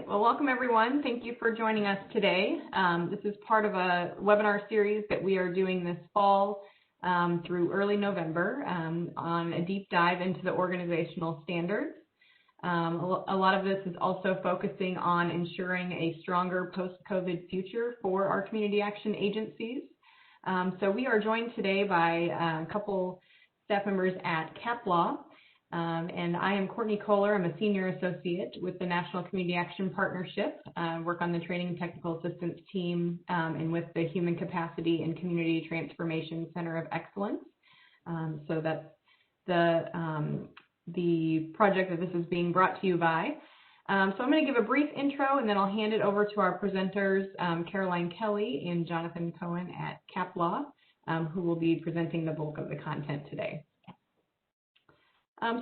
right, well, welcome everyone. Thank you for joining us today. This is part of a webinar series that we are doing this fall through early November on a deep dive into the organizational standards. A lot of this is also focusing on ensuring a stronger post-COVID future for our community action agencies. So we are joined today by a couple staff members at CAPLAW. And I am Courtney Kohler. I'm a senior associate with the National Community Action Partnership. Work on the Training and Technical Assistance team and with the Human Capacity and Community Transformation Center of Excellence. So that's the project that this is being brought to you by. So I'm going to give a brief intro and then I'll hand it over to our presenters, Caroline Kelly and Jonathan Cohen at CAPLAW, who will be presenting the bulk of the content today.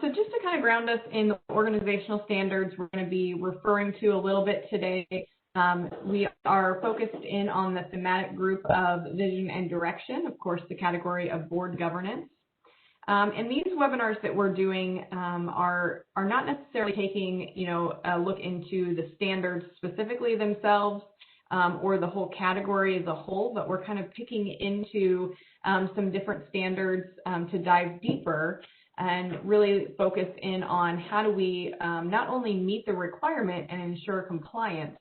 So just to kind of ground us in the organizational standards we're going to be referring to a little bit today, we are focused in on the thematic group of vision and direction, of course, the category of board governance. And these webinars that we're doing are not necessarily taking, a look into the standards specifically themselves or the whole category as a whole, but we're kind of picking into some different standards to dive deeper and really focus in on how do we not only meet the requirement and ensure compliance,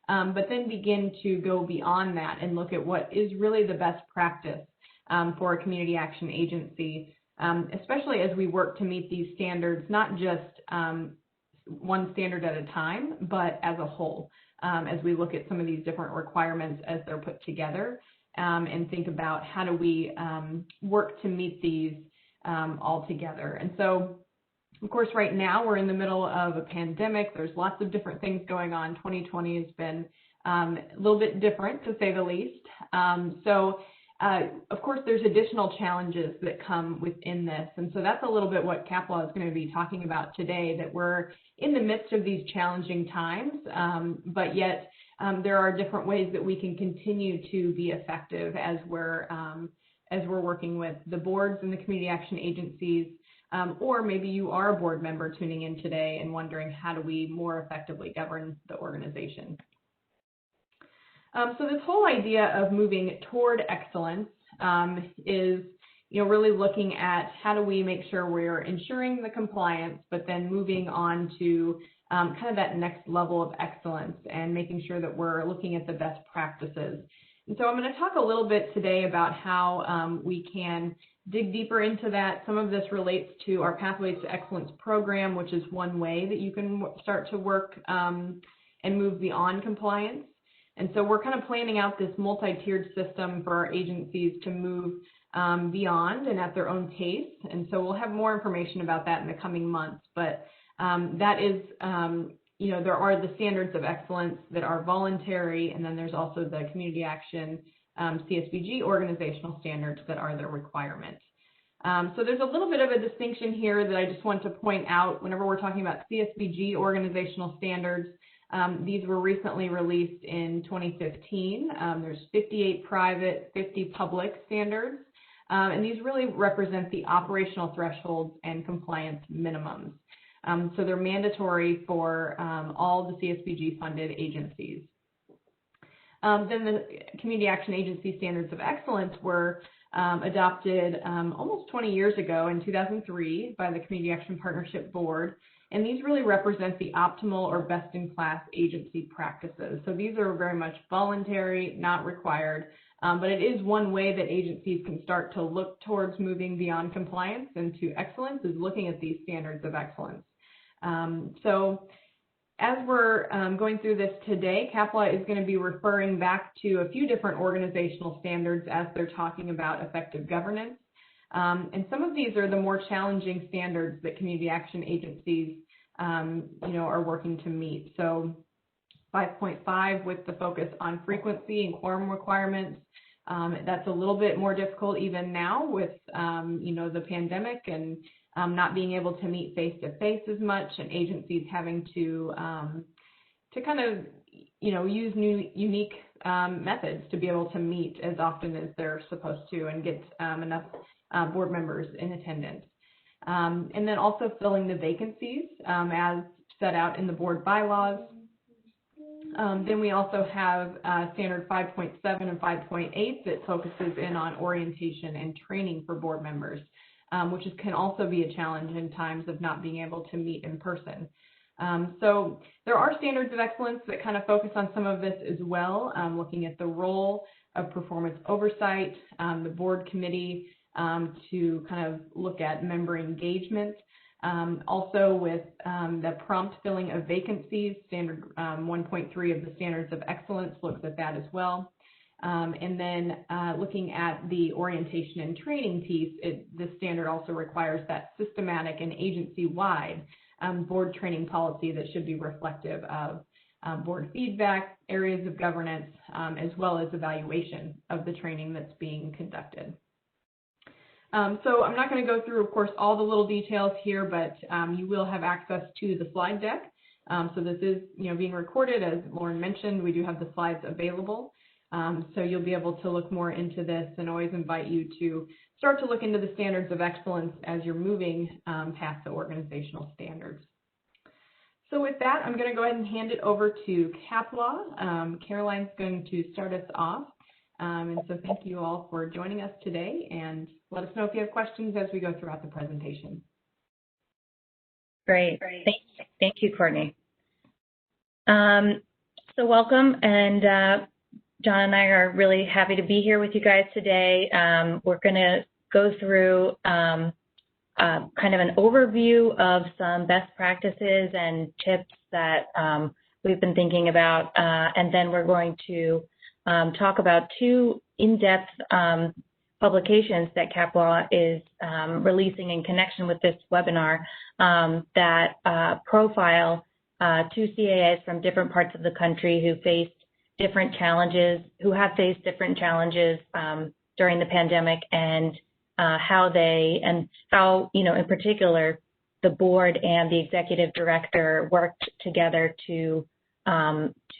but then begin to go beyond that and look at what is really the best practice for a community action agency, especially as we work to meet these standards, not just one standard at a time, but as a whole, as we look at some of these different requirements as they're put together and think about how do we work to meet these all together. And so, of course, right now we're in the middle of a pandemic. There's lots of different things going on. 2020 has been a little bit different, to say the least. Of course, there's additional challenges that come within this. And so that's a little bit what CAPLAW is going to be talking about today, that we're in the midst of these challenging times, but yet there are different ways that we can continue to be effective as we're working with the boards and the community action agencies, or maybe you are a board member tuning in today and wondering how do we more effectively govern the organization. So this whole idea of moving toward excellence is, really looking at how do we make sure we're ensuring the compliance, but then moving on to kind of that next level of excellence and making sure that we're looking at the best practices. And so I'm going to talk a little bit today about how we can dig deeper into that. Some of this relates to our Pathways to Excellence program, which is one way that you can start to work and move beyond compliance. And so we're kind of planning out this multi-tiered system for our agencies to move beyond and at their own pace. And so we'll have more information about that in the coming months. But that is there are the standards of excellence that are voluntary, and then there's also the community action CSBG organizational standards that are the requirement. So there's a little bit of a distinction here that I just want to point out whenever we're talking about CSBG organizational standards. These were recently released in 2015. There's 58 private, 50 public standards, and these really represent the operational thresholds and compliance minimums. So they're mandatory for all the CSBG funded agencies. Then the Community Action Agency Standards of Excellence were adopted almost 20 years ago in 2003 by the Community Action Partnership Board. And these really represent the optimal or best-in-class agency practices. So these are very much voluntary, not required, but it is one way that agencies can start to look towards moving beyond compliance and to excellence, is looking at these standards of excellence. So as we're going through this today, CAPLAW is going to be referring back to a few different organizational standards as they're talking about effective governance. And some of these are the more challenging standards that community action agencies, are working to meet. So 5.5 with the focus on frequency and quorum requirements. That's a little bit more difficult even now with, the pandemic and not being able to meet face-to-face as much, and agencies having to kind of, use new, unique methods to be able to meet as often as they're supposed to and get enough board members in attendance. And then also filling the vacancies as set out in the board bylaws. Then we also have standard 5.7 and 5.8 that focuses in on orientation and training for board members, which can also be a challenge in times of not being able to meet in person. So there are standards of excellence that kind of focus on some of this as well, looking at the role of performance oversight, the board committee to kind of look at member engagement. Also with the prompt filling of vacancies, standard 1.3 of the standards of excellence looks at that as well. And then looking at the orientation and training piece, this standard also requires that systematic and agency-wide board training policy that should be reflective of board feedback, areas of governance, as well as evaluation of the training that's being conducted. So I'm not going to go through, of course, all the little details here, but you will have access to the slide deck. So this is, being recorded, as Lauren mentioned. We do have the slides available. So you'll be able to look more into this, and always invite you to start to look into the standards of excellence as you're moving past the organizational standards. So with that, I'm going to go ahead and hand it over to CAPLAW. Caroline's going to start us off. And so thank you all for joining us today, and let us know if you have questions as we go throughout the presentation. Great. Thank you, Courtney. So welcome, and John and I are really happy to be here with you guys today. We're going to go through kind of an overview of some best practices and tips that we've been thinking about, and then we're going to talk about two in-depth publications that CAPLAW is releasing in connection with this webinar that profile two CAAs from different parts of the country who have faced different challenges during the pandemic, and how, in particular, the board and the executive director worked together to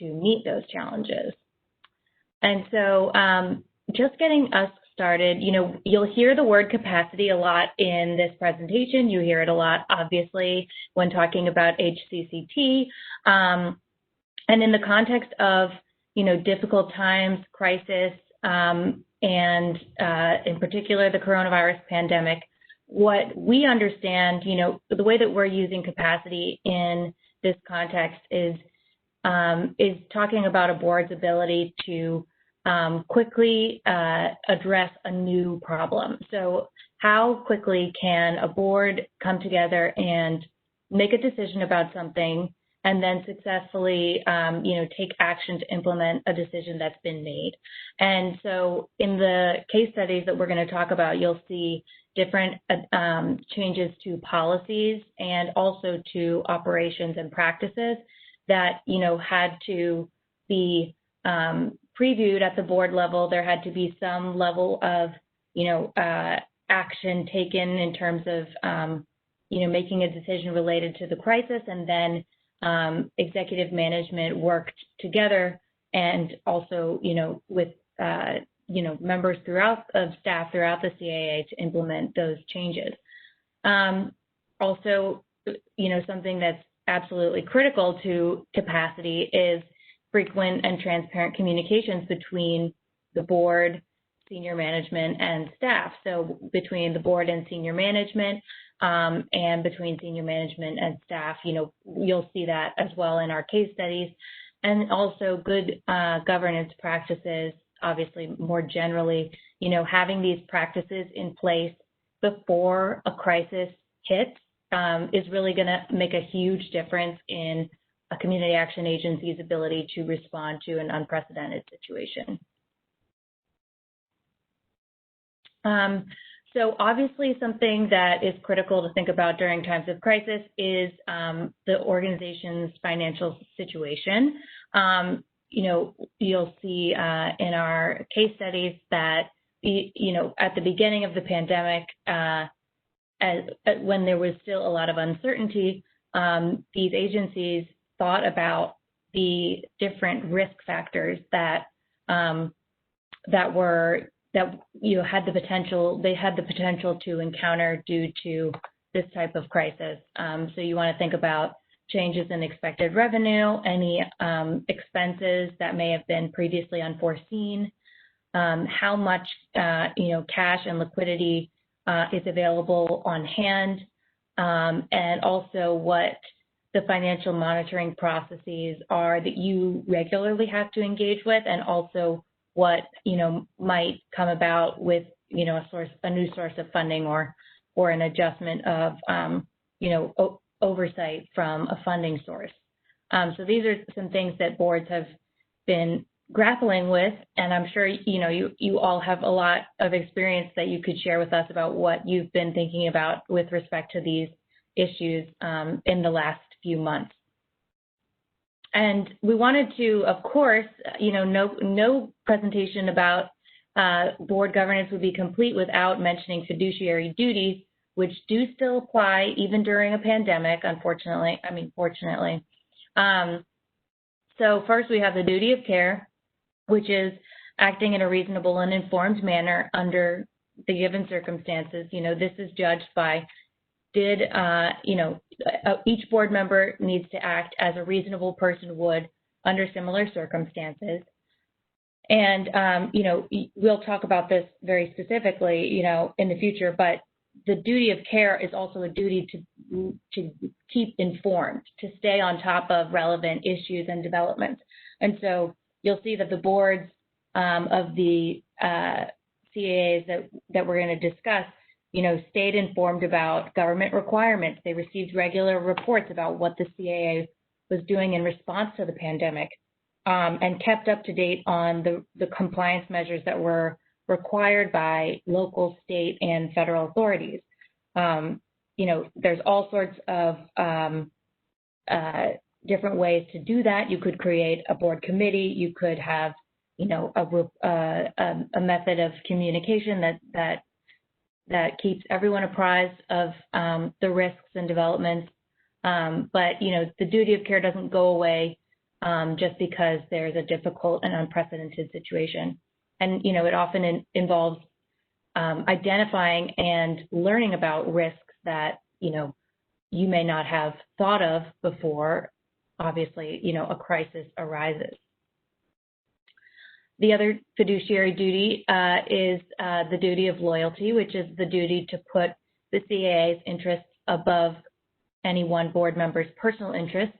meet those challenges. And so just getting us started, you'll hear the word capacity a lot in this presentation. You hear it a lot, obviously, when talking about HCCT. And in the context of, difficult times, crisis, and in particular, the coronavirus pandemic, what we understand, the way that we're using capacity in this context is talking about a board's ability to quickly address a new problem. So how quickly can a board come together and make a decision about something, and then successfully, take action to implement a decision that's been made? And so in the case studies that we're going to talk about, you'll see different changes to policies and also to operations and practices that, had to be previewed at the board level. There had to be some level of, action taken in terms of, making a decision related to the crisis, and then executive management worked together, and also, with, members of staff throughout the CAA to implement those changes. Also, something that's absolutely critical to capacity is frequent and transparent communications between the board, senior management, and staff. So between the board and senior management, and between senior management and staff, you'll see that as well in our case studies. And also good governance practices, obviously more generally, having these practices in place before a crisis hits is really going to make a huge difference in a community action agency's ability to respond to an unprecedented situation. So obviously something that is critical to think about during times of crisis is the organization's financial situation. You'll see in our case studies that, at the beginning of the pandemic, when there was still a lot of uncertainty, these agencies thought about the different risk factors that had the potential to encounter due to this type of crisis. So you want to think about changes in expected revenue, any expenses that may have been previously unforeseen, how much cash and liquidity is available on hand, and also what the financial monitoring processes are that you regularly have to engage with, and also what might come about with a new source of funding or an adjustment of oversight from a funding source. So these are some things that boards have been grappling with, and I'm sure you all have a lot of experience that you could share with us about what you've been thinking about with respect to these issues in the last few months. And we wanted to, of course, no presentation about board governance would be complete without mentioning fiduciary duties, which do still apply even during a pandemic, fortunately. So first we have the duty of care, which is acting in a reasonable and informed manner under the given circumstances. This is judged by each board member needs to act as a reasonable person would under similar circumstances. And, we'll talk about this very specifically, in the future, but the duty of care is also a duty to keep informed, to stay on top of relevant issues and developments. And so you'll see that the boards of the CAAs that we're going to discuss, stayed informed about government requirements. They received regular reports about what the CAA was doing in response to the pandemic, and kept up to date on the compliance measures that were required by local, state, and federal authorities. There's all sorts of different ways to do that. You could create a board committee. You could have, a method of communication that keeps everyone apprised of the risks and developments. But the duty of care doesn't go away just because there's a difficult and unprecedented situation. And, it often involves identifying and learning about risks that, you may not have thought of before, obviously, a crisis arises. The other fiduciary duty is the duty of loyalty, which is the duty to put the CAA's interests above any one board member's personal interests.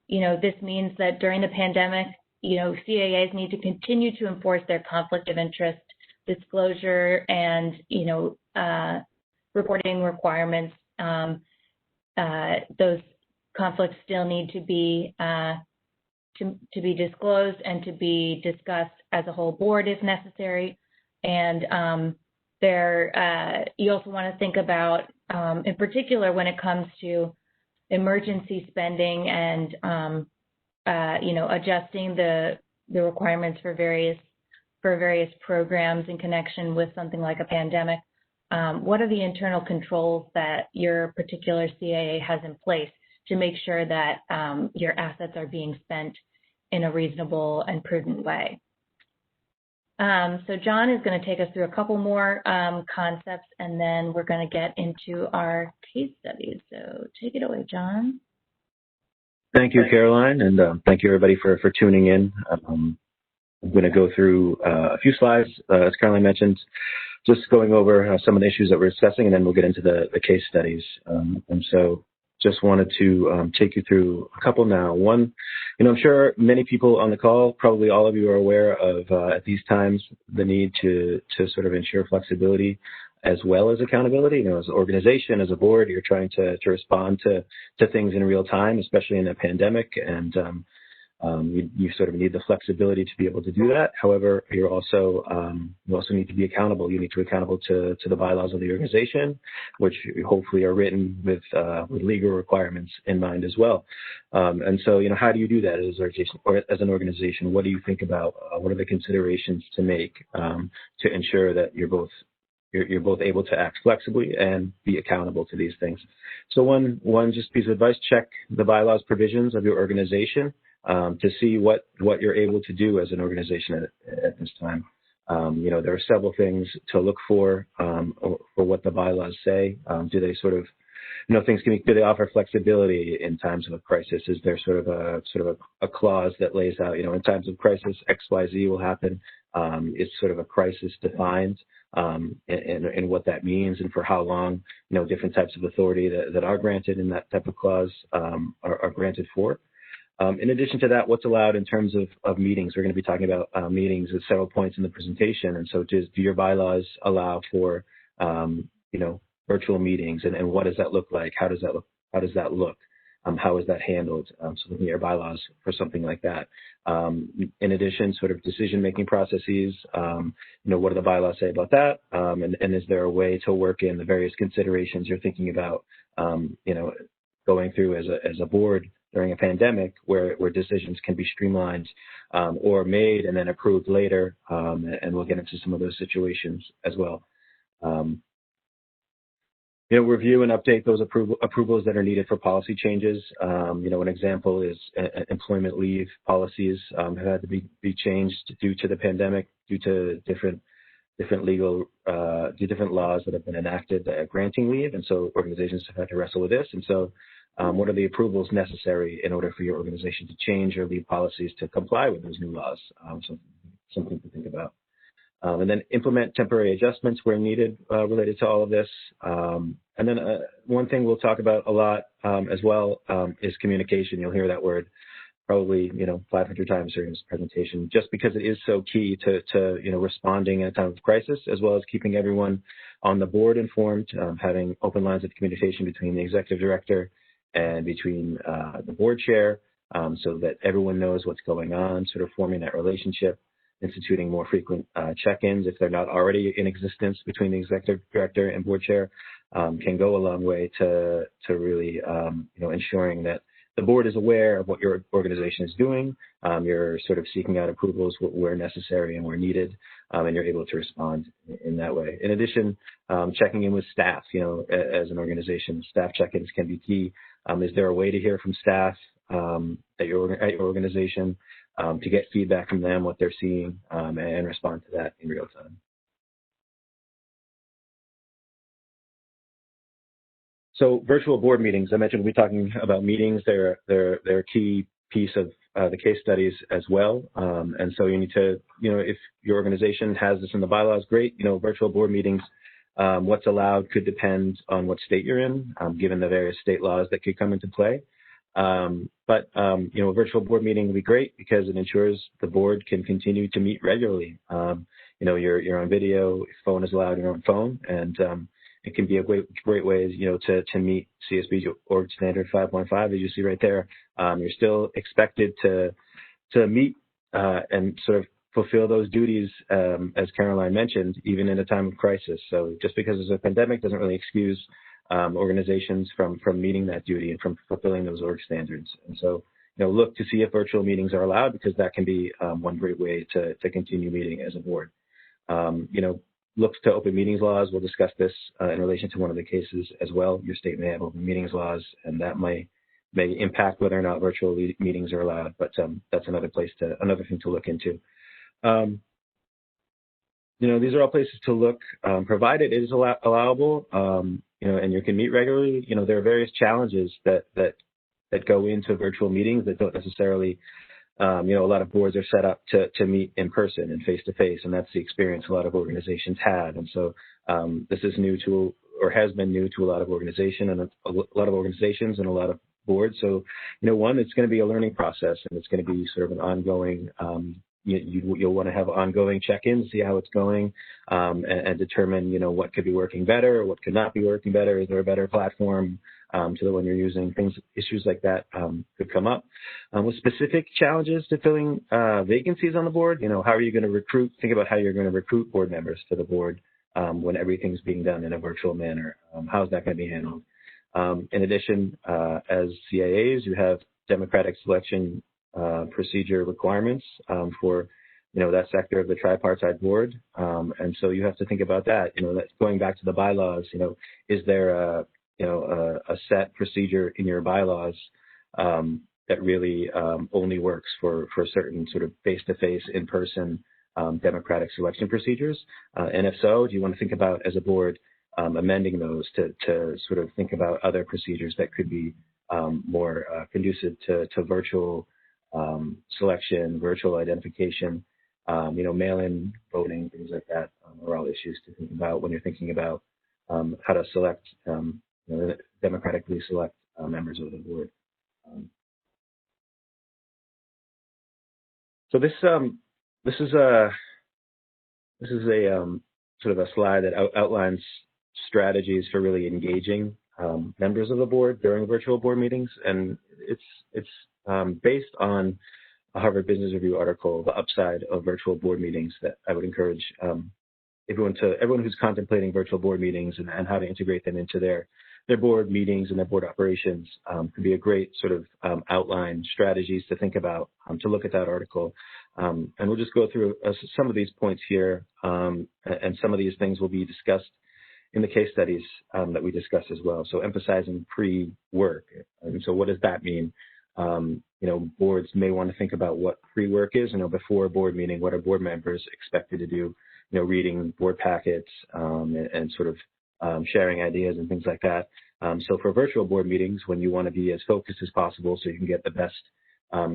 This means that during the pandemic, CAAs need to continue to enforce their conflict of interest disclosure and, reporting requirements. Those conflicts still need to be disclosed and to be discussed as a whole board if necessary. And you also want to think about, in particular, when it comes to emergency spending and adjusting the requirements for various programs in connection with something like a pandemic. What are the internal controls that your particular CAA has in place to make sure that your assets are being spent in a reasonable and prudent way? So John is going to take us through a couple more concepts, and then we're going to get into our case studies. So take it away, John. Thank you, Caroline, and thank you, everybody, for tuning in. I'm going to go through a few slides, as Caroline mentioned, just going over some of the issues that we're discussing, and then we'll get into the case studies. And so just wanted to take you through a couple now. One, I'm sure many people on the call, probably all of you are aware of, at these times, the need to sort of ensure flexibility as well as accountability. As an organization, as a board, you're trying to respond to things in real time, especially in a pandemic, and you sort of need the flexibility to be able to do that. However, you also need to be accountable. You need to be accountable to the bylaws of the organization, which hopefully are written with legal requirements in mind as well. And so, how do you do that as an organization? What do you think about? What are the considerations to make to ensure that you're both able to act flexibly and be accountable to these things? So one just piece of advice: check the bylaws provisions of your organization to see what you're able to do as an organization at this time. There are several things to look for what the bylaws say. Do they sort of things do they offer flexibility in times of a crisis? Is there sort of a clause that lays out, in times of crisis, X, Y, Z will happen? Is sort of a crisis defined, and what that means and for how long, different types of authority that are granted in that type of clause are granted for. In addition to that, what's allowed in terms of meetings? We're going to be talking about meetings at several points in the presentation. And so do your bylaws allow for, virtual meetings, and what does that look like? How does that look? How is that handled? So looking at your bylaws for something like that. In addition, sort of decision-making processes, what do the bylaws say about that? And is there a way to work in the various considerations you're thinking about, going through as a board during a pandemic where decisions can be streamlined or made and then approved later, and we'll get into some of those situations as well. Review and update those approvals that are needed for policy changes. An example is employment leave policies have had to be changed due to the pandemic, due to different laws that have been enacted granting leave, and so organizations have had to wrestle with this. And so, what are the approvals necessary in order for your organization to change or leave policies to comply with those new laws? So something to think about. And then implement temporary adjustments where needed related to all of this. And then one thing we'll talk about a lot as well is communication. You'll hear that word probably 500 times during this presentation, just because it is so key to responding in a time of crisis, as well as keeping everyone on the board informed, having open lines of communication between the executive director and between the board chair, so that everyone knows what's going on, sort of forming that relationship. Instituting more frequent check-ins, if they're not already in existence between the executive director and board chair, can go a long way to really ensuring that the board is aware of what your organization is doing. You're sort of seeking out approvals where necessary and where needed, and you're able to respond in that way. In addition, checking in with staff, as an organization, staff check-ins can be key. Is there a way to hear from staff at your organization? To get feedback from them, what they're seeing, and respond to that in real time. So virtual board meetings, I mentioned we'll be talking about meetings. They're a key piece of the case studies as well. And so you need to, if your organization has this in the bylaws, great. Virtual board meetings, what's allowed could depend on what state you're in, given the various state laws that could come into play. But a virtual board meeting would be great because it ensures the board can continue to meet regularly. You're on video, if phone is allowed, you're on phone, and it can be a great way, to meet CSBG Org Standard 5.5, as you see right there. You're still expected to meet and sort of fulfill those duties, as Caroline mentioned, even in a time of crisis. So just because there's a pandemic doesn't really excuse organizations from meeting that duty and from fulfilling those org standards. And so, look to see if virtual meetings are allowed, because that can be one great way to continue meeting as a board. Look to open meetings laws. We'll discuss this in relation to one of the cases as well. Your state may have open meetings laws, and that may impact whether or not virtual meetings are allowed. But that's another thing to look into. These are all places to look, provided it is allowable. And you can meet regularly. There are various challenges that go into virtual meetings that don't necessarily, a lot of boards are set up to meet in person and face to face, and that's the experience a lot of organizations had. And so this is new to, or has been new to a lot of organizations and a lot of boards. So, it's going to be a learning process, and it's going to be sort of an ongoing. You'll want to have ongoing check-ins, see how it's going, and determine, what could be working better, what could not be working better. Is there a better platform to the one you're using? Issues like that could come up. With specific challenges to filling vacancies on the board, how are you going to recruit? Think about how you're going to recruit board members to the board when everything's being done in a virtual manner. How's that going to be handled? In addition, as CAAs, you have democratic selection procedure requirements for that sector of the tripartite board, and so you have to think about that. That's going back to the bylaws. Is there a set procedure in your bylaws that really only works for certain sort of face-to-face, in-person democratic selection procedures? And if so, do you want to think about as a board amending those to sort of think about other procedures that could be more conducive to virtual selection, virtual identification, mail-in voting, things like that are all issues to think about when you're thinking about how to select, democratically select members of the board. So this is a sort of a slide that outlines strategies for really engaging members of the board during virtual board meetings, and it's based on a Harvard Business Review article, "The Upside of Virtual Board Meetings," that I would encourage everyone who's contemplating virtual board meetings and how to integrate them into their board meetings and their board operations could be a great sort of outline strategies to think about, to look at that article. And we'll just go through some of these points here, and some of these things will be discussed in the case studies that we discussed as well. So emphasizing pre-work. And so what does that mean? Boards may want to think about what pre-work is, before a board meeting, what are board members expected to do, reading board packets and sort of sharing ideas and things like that. So for virtual board meetings, when you want to be as focused as possible so you can get the best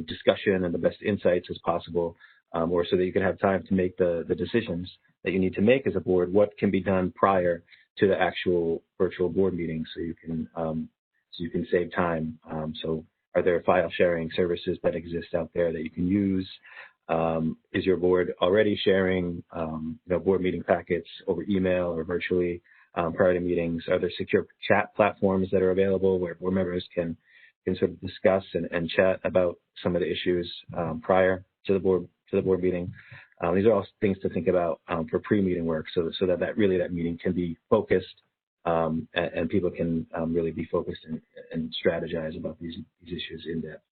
discussion and the best insights as possible, or so that you can have time to make the decisions that you need to make as a board, what can be done prior to the actual virtual board meeting so you can save time. So are there file sharing services that exist out there that you can use? Is your board already sharing board meeting packets over email or virtually prior to meetings? Are there secure chat platforms that are available where board members can sort of discuss and chat about some of the issues prior to the board meeting? These are all things to think about for pre-meeting work, so that that meeting can be focused and people can really be focused and strategize about these issues in depth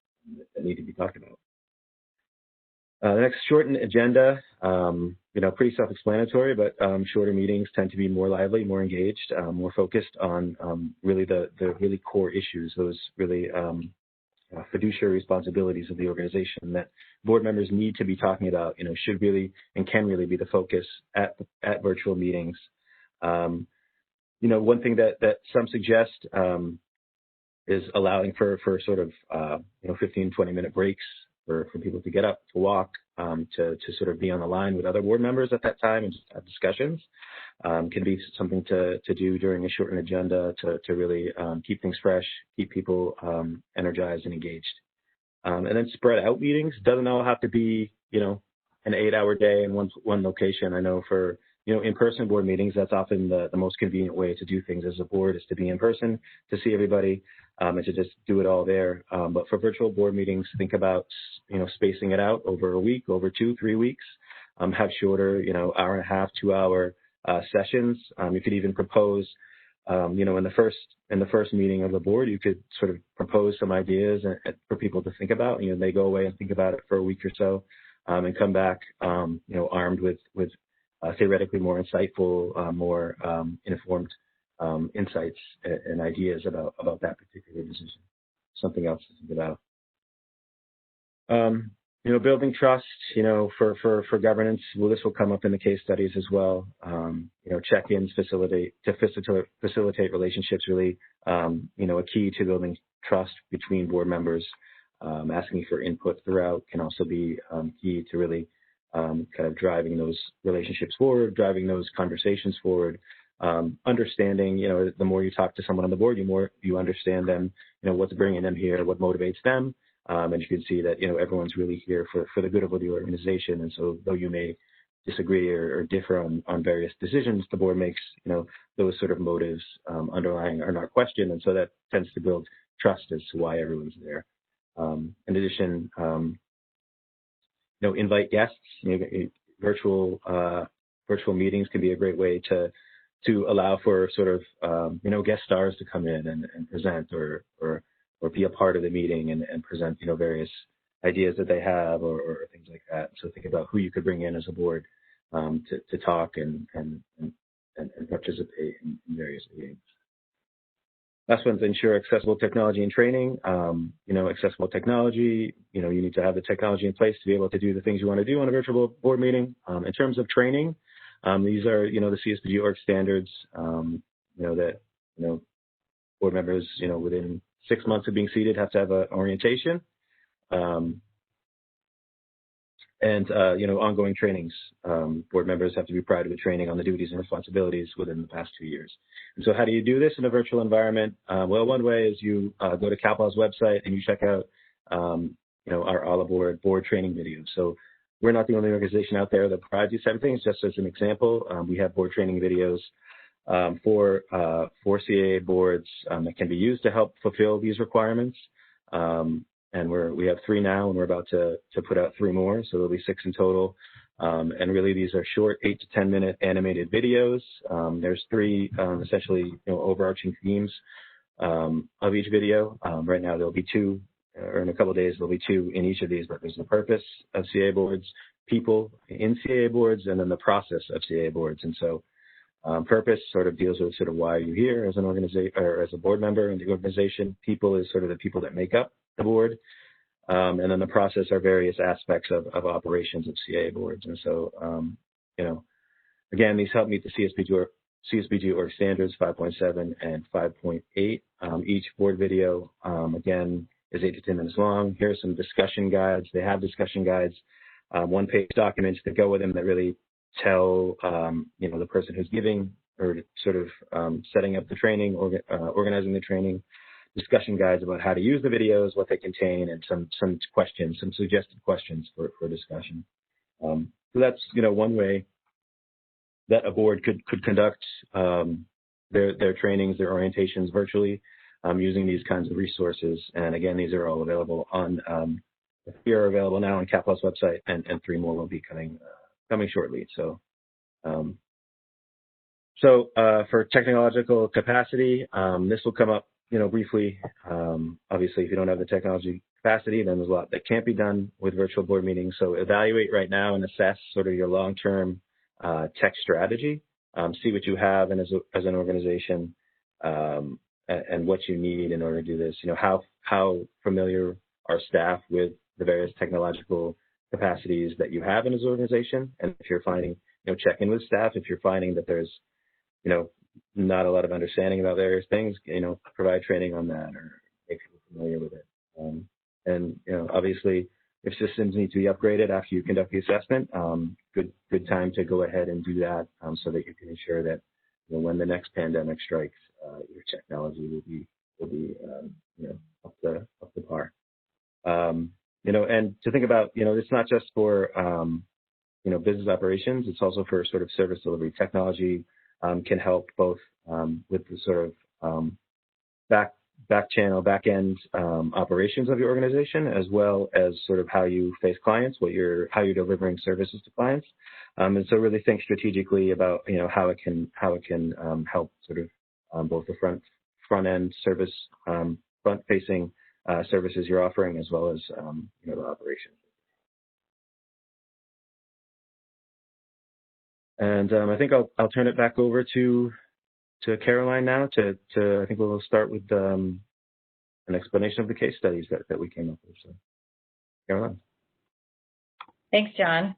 that need to be talked about. The next, shortened agenda, pretty self-explanatory, but shorter meetings tend to be more lively, more engaged, more focused on really the really core issues, those really fiduciary responsibilities of the organization that board members need to be talking about, should really and can really be the focus at virtual meetings. One thing that some suggest is allowing for sort of 15, 20-minute breaks for people to get up, to walk, to sort of be on the line with other board members at that time and just have discussions. Can be something to do during a shortened agenda to really keep things fresh, keep people energized and engaged. And then spread out meetings. Doesn't all have to be, an 8-hour day in one location. I know for in-person board meetings, that's often the most convenient way to do things as a board, is to be in person, to see everybody, and to just do it all there. But for virtual board meetings, think about, spacing it out over a week, over 2-3 weeks. Have shorter, hour and a half, 2-hour sessions. You could even propose, in the first meeting of the board, you could sort of propose some ideas for people to think about. They go away and think about it for a week or so, and come back, armed with theoretically more insightful, more informed insights and ideas about that particular decision. Something else to think about. Building trust, for governance. Well, this will come up in the case studies as well. Check-ins facilitate relationships. Really, a key to building trust between board members. Asking for input throughout can also be key to really kind of driving those relationships forward, driving those conversations forward. Understanding, the more you talk to someone on the board, the more you understand them, what's bringing them here, what motivates them. And you can see that, everyone's really here for the good of the organization. And so though you may disagree or differ on various decisions the board makes, those sort of motives underlying are not questioned. And so that tends to build trust as to why everyone's there. In addition, invite guests. Virtual meetings can be a great way to allow for sort of guest stars to come in and present or be a part of the meeting and present various ideas that they have or things like that. So think about who you could bring in as a board to talk and participate in various meetings. Last one's ensure accessible technology and training. Accessible technology, you need to have the technology in place to be able to do the things you want to do on a virtual board meeting. In terms of training, these are, the CSBG Org standards. that, board members, within 6 months of being seated have to have an orientation. Ongoing trainings. Board members have to be prior to the training on the duties and responsibilities within the past 2 years. And so how do you do this in a virtual environment? Well, one way is you go to CAPLAW's website and you check out, our all aboard board training videos. So we're not the only organization out there that provides these type of things. Just as an example, we have board training videos for CAA boards that can be used to help fulfill these requirements. And we have 3 now, and we're about to put out 3 more, so there'll be 6 in total. And really, these are short 8 to 10 minute animated videos. There's 3 essentially overarching themes of each video. Right now, there'll be 2, or in a couple of days there'll be 2 in each of these. But there's the purpose of CAA boards, people in CAA boards, and then the process of CAA boards. And so, purpose sort of deals with sort of why you're here as an organization or as a board member in the organization. People is sort of the people that make up the board, and then the process are various aspects of operations of CAA boards. And so, again, these help meet the CSBG Org Standards 5.7 and 5.8. Each board video, again, is 8 to 10 minutes long. Here are some discussion guides. They have discussion guides, 1-page documents that go with them that really tell, the person who's giving or sort of setting up the training, organizing the training, discussion guides about how to use the videos, what they contain, and some questions, some suggested questions for discussion. So that's, one way that a board could conduct their trainings, their orientations virtually using these kinds of resources. And again, these are all available on, 3 are available now on CAPLAW's website, and 3 more will be coming shortly. So, for technological capacity, this will come up, briefly. Obviously, if you don't have the technology capacity, then there's a lot that can't be done with virtual board meetings. So evaluate right now and assess sort of your long-term tech strategy. See what you have and as an organization, and what you need in order to do this. How familiar are staff with the various technological capacities that you have in this organization? And if you're finding, check in with staff. If you're finding that there's, not a lot of understanding about various things, provide training on that or make people familiar with it. And obviously, if systems need to be upgraded after you conduct the assessment, good time to go ahead and do that, so that you can ensure that when the next pandemic strikes, your technology will be up to par. And to think about, it's not just for business operations; it's also for sort of service delivery. Technology can help both with the sort of back end operations of your organization, as well as sort of how you face clients, how you're delivering services to clients. And so really think strategically about how it can help sort of both the front end service, front facing services you're offering, as well as the operations. And I think I'll turn it back over to Caroline now. I think we'll start with an explanation of the case studies that we came up with. So, Caroline. Thanks, John.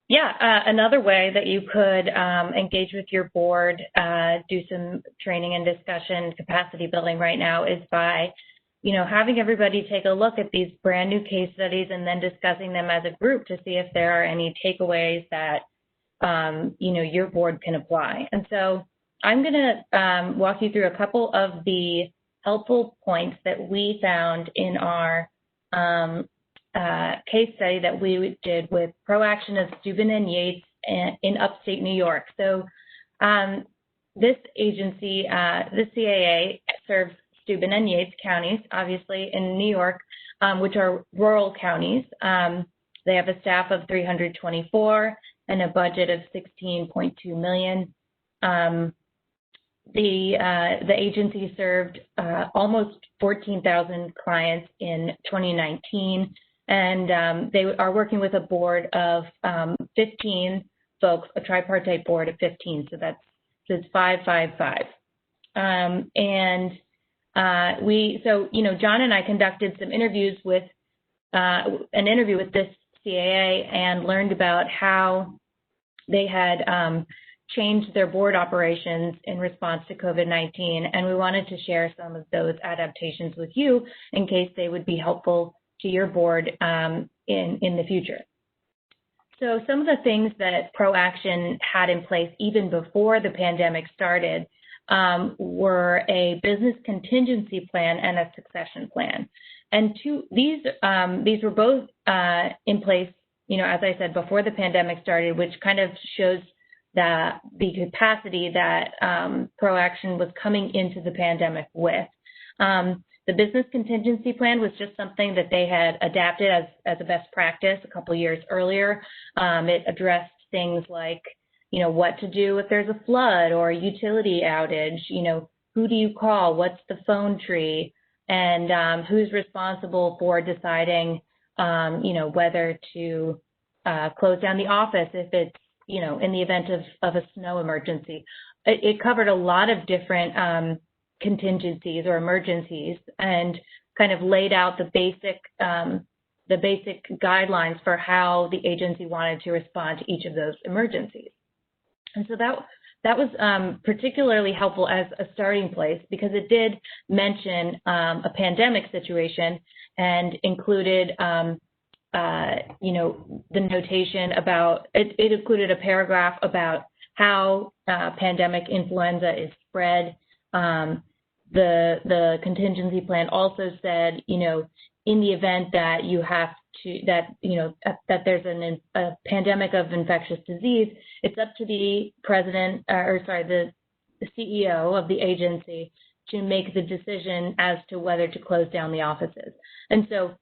Yeah, another way that you could engage with your board, do some training and discussion, capacity building right now is by, having everybody take a look at these brand new case studies and then discussing them as a group to see if there are any takeaways that your board can apply. And so I'm going to walk you through a couple of the helpful points that we found in our case study that we did with ProAction of Steuben and Yates in upstate New York. So this agency, the CAA, serves Steuben and Yates counties, obviously in New York, which are rural counties. They have a staff of 324 and a budget of $16.2 million. The agency served almost 14,000 clients in 2019, and they are working with a board of 15 folks, a tripartite board of 15. So it's 555. John and I conducted some interviews with an interview with this CAA and learned about how they had changed their board operations in response to COVID-19, and we wanted to share some of those adaptations with you in case they would be helpful to your board in the future. So some of the things that ProAction had in place even before the pandemic started were a business contingency plan and a succession plan. And these were both in place, as I said, before the pandemic started, which kind of shows the capacity that ProAction was coming into the pandemic with. The business contingency plan was just something that they had adapted as a best practice a couple years earlier. It addressed things like, what to do if there's a flood or a utility outage, who do you call, what's the phone tree, and who's responsible for deciding, whether to close down the office if it's, in the event of a snow emergency. It covered a lot of different contingencies or emergencies and kind of laid out the basic guidelines for how the agency wanted to respond to each of those emergencies. And so that was particularly helpful as a starting place because it did mention a pandemic situation and included the notation about, it included a paragraph about how pandemic influenza is spread. The contingency plan also said, in the event that you have to, that there's a pandemic of infectious disease, it's up to the president, the CEO of the agency to make the decision as to whether to close down the offices. And so,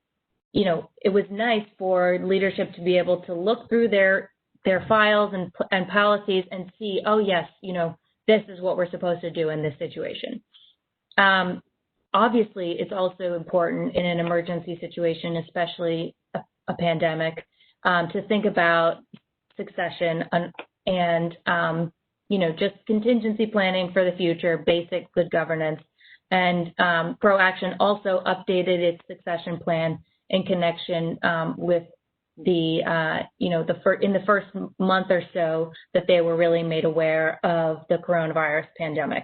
it was nice for leadership to be able to look through their files and policies and see, oh yes, this is what we're supposed to do in this situation. Obviously, it's also important in an emergency situation, especially a pandemic, to think about succession and just contingency planning for the future, basic good governance. And ProAction also updated its succession plan in connection with in the first month or so that they were really made aware of the coronavirus pandemic.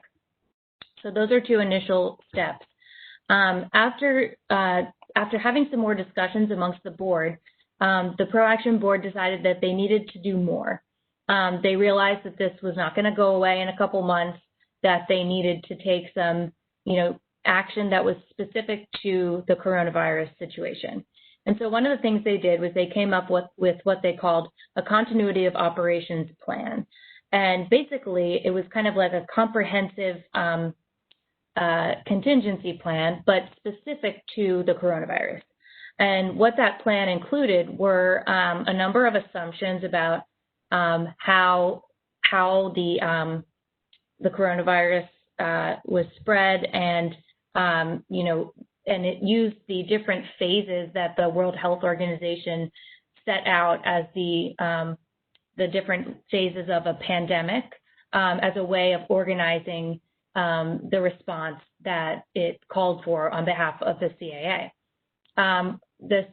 So those are two initial steps. After having some more discussions amongst the board, the ProAction board decided that they needed to do more. They realized that this was not going to go away in a couple months, that they needed to take some, action that was specific to the coronavirus situation. And so one of the things they did was they came up with what they called a continuity of operations plan. And basically, it was kind of like a comprehensive contingency plan, but specific to the coronavirus. And what that plan included were a number of assumptions about how the coronavirus was spread, and and it used the different phases that the World Health Organization set out as the different phases of a pandemic as a way of organizing the response that it called for on behalf of the CAA. This,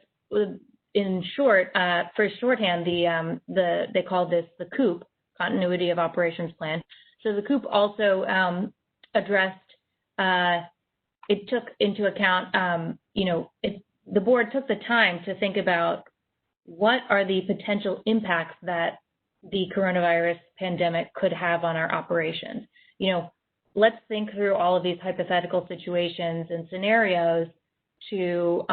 in short, for shorthand, they called this the COOP, Continuity of Operations Plan. So the COOP also addressed, it took into account, the board took the time to think about what are the potential impacts that the coronavirus pandemic could have on our operations. Let's think through all of these hypothetical situations and scenarios to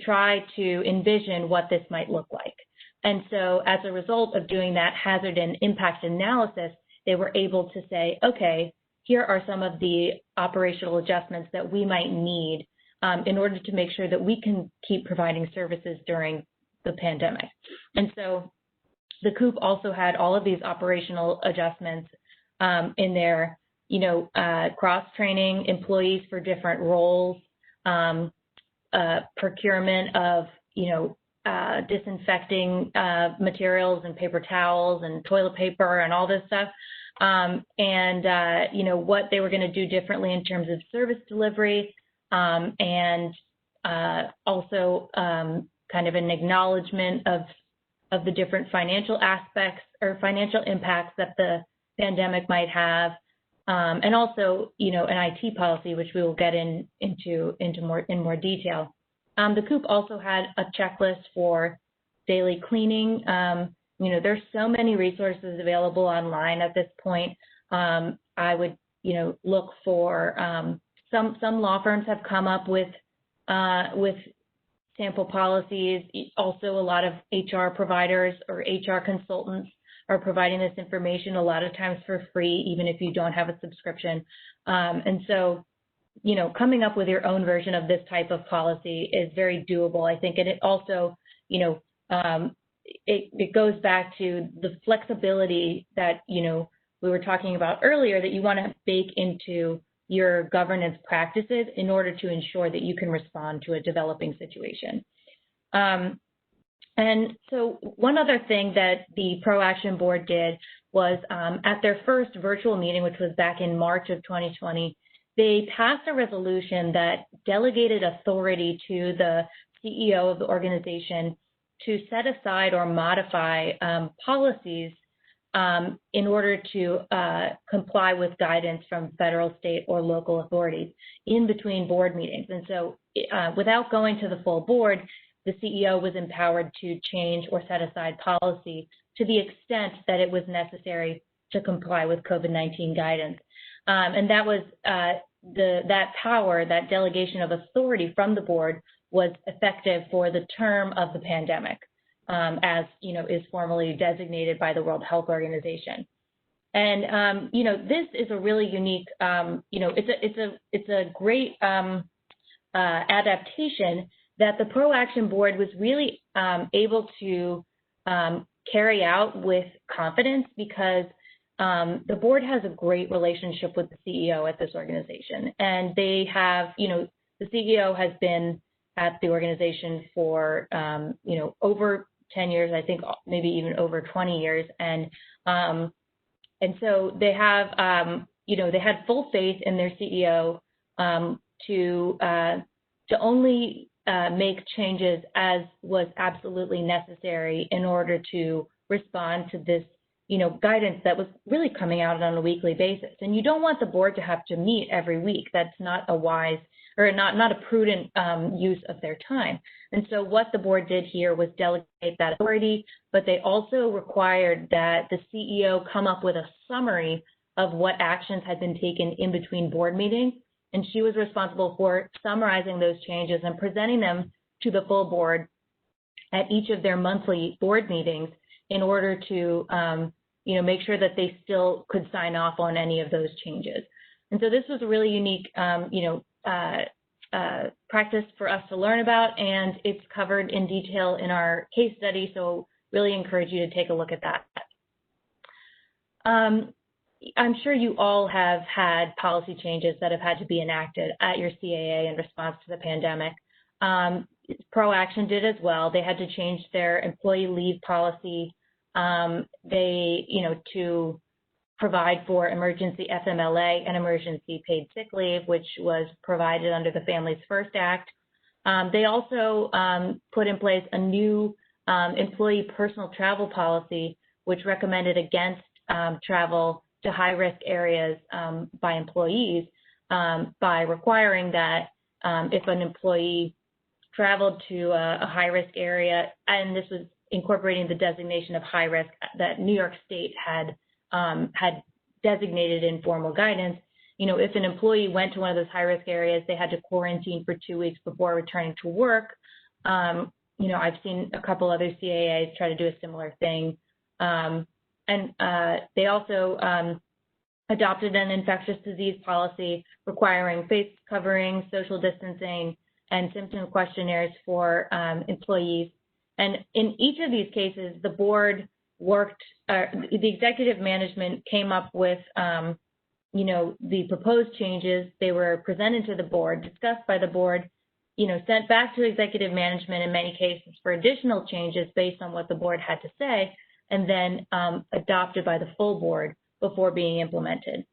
try to envision what this might look like. And so as a result of doing that hazard and impact analysis, they were able to say, okay, here are some of the operational adjustments that we might need in order to make sure that we can keep providing services during the pandemic. And so the COOP also had all of these operational adjustments in there, cross-training employees for different roles, procurement of, disinfecting materials and paper towels and toilet paper and all this stuff. What they were going to do differently in terms of service delivery, and also kind of an acknowledgement of of the different financial aspects or financial impacts that the pandemic might have, and also, an IT policy, which we will get into more detail. The COOP also had a checklist for daily cleaning. There's so many resources available online at this point. I would, look for some law firms have come up with sample policies. Also, a lot of HR providers or HR consultants are providing this information a lot of times for free, even if you don't have a subscription. And so, coming up with your own version of this type of policy is very doable, I think. And it also, it goes back to the flexibility that, we were talking about earlier, that you want to bake into your governance practices in order to ensure that you can respond to a developing situation. And so one other thing that the ProAction Board did was at their first virtual meeting, which was back in March of 2020, they passed a resolution that delegated authority to the CEO of the organization to set aside or modify policies in order to comply with guidance from federal, state, or local authorities in between board meetings. And so without going to the full board, the CEO was empowered to change or set aside policy to the extent that it was necessary to comply with COVID-19 guidance. And that was that power, that delegation of authority from the board was effective for the term of the pandemic, as is formally designated by the World Health Organization. And this is a really unique, it's a great adaptation that the ProAction Board was really able to carry out with confidence, because the board has a great relationship with the CEO at this organization. And they have, the CEO has been at the organization for, over 10 years, I think maybe even over 20 years. And so they have, they had full faith in their CEO to only make changes as was absolutely necessary in order to respond to this, guidance that was really coming out on a weekly basis. And you don't want the board to have to meet every week. That's not a wise or not a prudent use of their time. And so what the board did here was delegate that authority, but they also required that the CEO come up with a summary of what actions had been taken in between board meetings. And she was responsible for summarizing those changes and presenting them to the full board at each of their monthly board meetings in order to, make sure that they still could sign off on any of those changes. And so this was a really unique, practice for us to learn about, and it's covered in detail in our case study. So really encourage you to take a look at that. I'm sure you all have had policy changes that have had to be enacted at your CAA in response to the pandemic. ProAction did as well. They had to change their employee leave policy. To provide for emergency FMLA and emergency paid sick leave, which was provided under the Families First Act. They also put in place a new employee personal travel policy, which recommended against travel to high-risk areas by employees by requiring that if an employee traveled to a high-risk area, and this was incorporating the designation of high risk that New York State had designated in formal guidance. If an employee went to one of those high risk areas, they had to quarantine for 2 weeks before returning to work. I've seen a couple other CAAs try to do a similar thing. They also adopted an infectious disease policy requiring face covering, social distancing, and symptom questionnaires for employees. And in each of these cases, the board worked, the executive management came up with, the proposed changes. They were presented to the board, discussed by the board, sent back to executive management in many cases for additional changes based on what the board had to say, and then adopted by the full board before being implemented.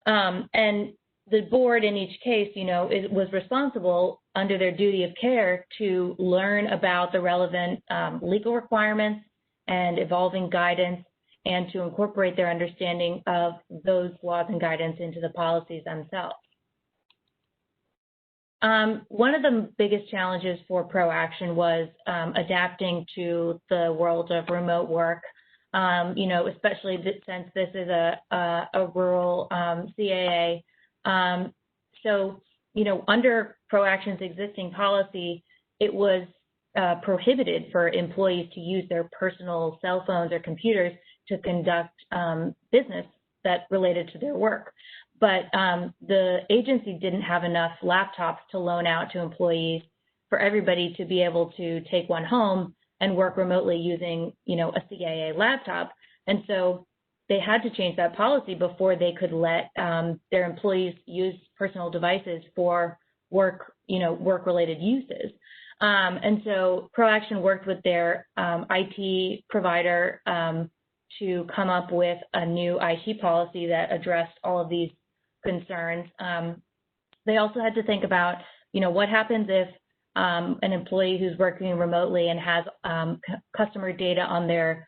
And the board in each case, it was responsible under their duty of care to learn about the relevant legal requirements and evolving guidance, and to incorporate their understanding of those laws and guidance into the policies themselves. One of the biggest challenges for ProAction was adapting to the world of remote work, especially since this is a rural CAA. Under ProAction's existing policy, it was prohibited for employees to use their personal cell phones or computers to conduct business that related to their work. But the agency didn't have enough laptops to loan out to employees for everybody to be able to take one home and work remotely using, a CAA laptop. And so they had to change that policy before they could let their employees use personal devices for work-related uses. And so ProAction worked with their IT provider to come up with a new IT policy that addressed all of these concerns. They also had to think about, what happens if an employee who's working remotely and has customer data on their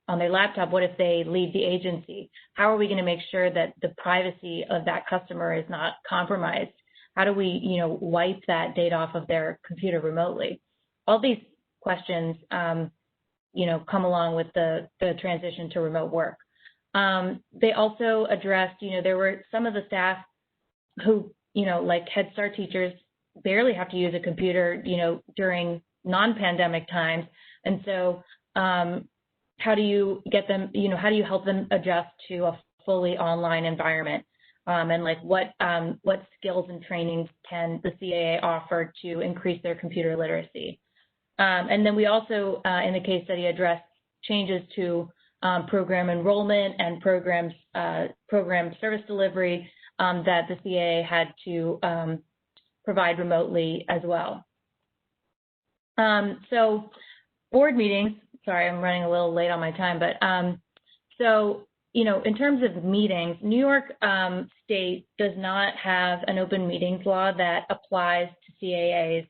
laptop, what if they leave the agency? How are we going to make sure that the privacy of that customer is not compromised? How do we, wipe that data off of their computer remotely? All these questions, come along with the transition to remote work. They also addressed, there were some of the staff who, like Head Start teachers, barely have to use a computer, during non-pandemic times. And so how do you get them, how do you help them adjust to a fully online environment? And what skills and trainings can the CAA offer to increase their computer literacy? And then we also, in the case study, addressed changes to program enrollment and program service delivery that the CAA had to provide remotely as well. So board meetings, sorry, I'm running a little late on my time, but in terms of meetings, New York State does not have an open meetings law that applies to CAAs,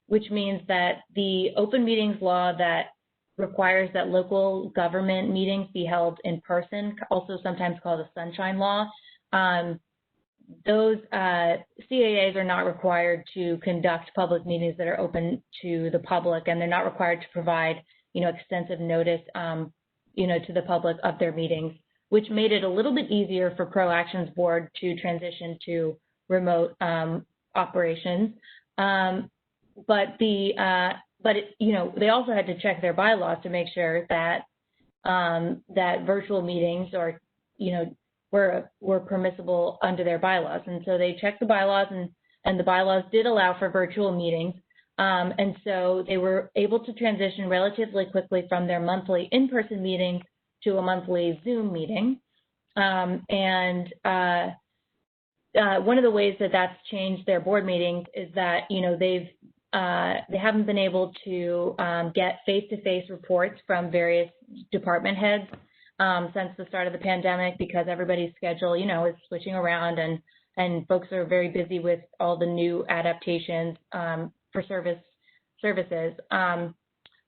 which means that the open meetings law that requires that local government meetings be held in person, also sometimes called the Sunshine Law, those CAAs are not required to conduct public meetings that are open to the public, and they're not required to provide, extensive notice, to the public of their meetings, which made it a little bit easier for ProAction's board to transition to remote operations. But they also had to check their bylaws to make sure that that virtual meetings were permissible under their bylaws. And so they checked the bylaws, and the bylaws did allow for virtual meetings. And so they were able to transition relatively quickly from their monthly in-person meetings to a monthly Zoom meeting. One of the ways that that's changed their board meetings is that, they haven't been able to get face-to-face reports from various department heads since the start of the pandemic, because everybody's schedule, is switching around, and folks are very busy with all the new adaptations for services.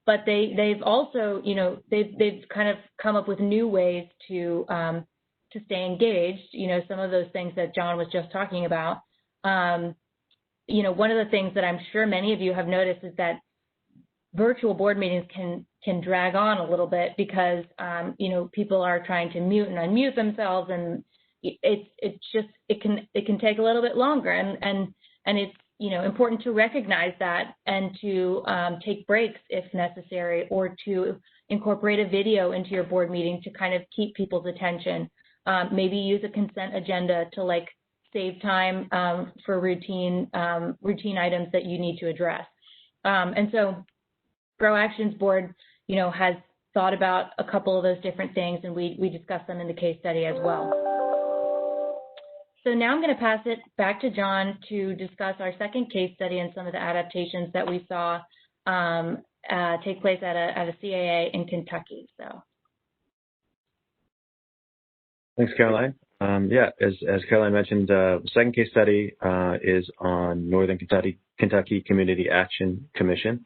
But they've also, they've kind of come up with new ways to stay engaged. Some of those things that John was just talking about. One of the things that I'm sure many of you have noticed is that virtual board meetings can drag on a little bit because people are trying to mute and unmute themselves, and it can take a little bit longer, and it's important to recognize that and to take breaks if necessary, or to incorporate a video into your board meeting to kind of keep people's attention. Maybe use a consent agenda to save time for routine items that you need to address. And so ProAction's board, has thought about a couple of those different things, and we discussed them in the case study as well. So now I'm going to pass it back to John to discuss our second case study and some of the adaptations that we saw take place at a CAA in Kentucky. So. Thanks, Caroline. As Caroline mentioned, the second case study is on Northern Kentucky Community Action Commission.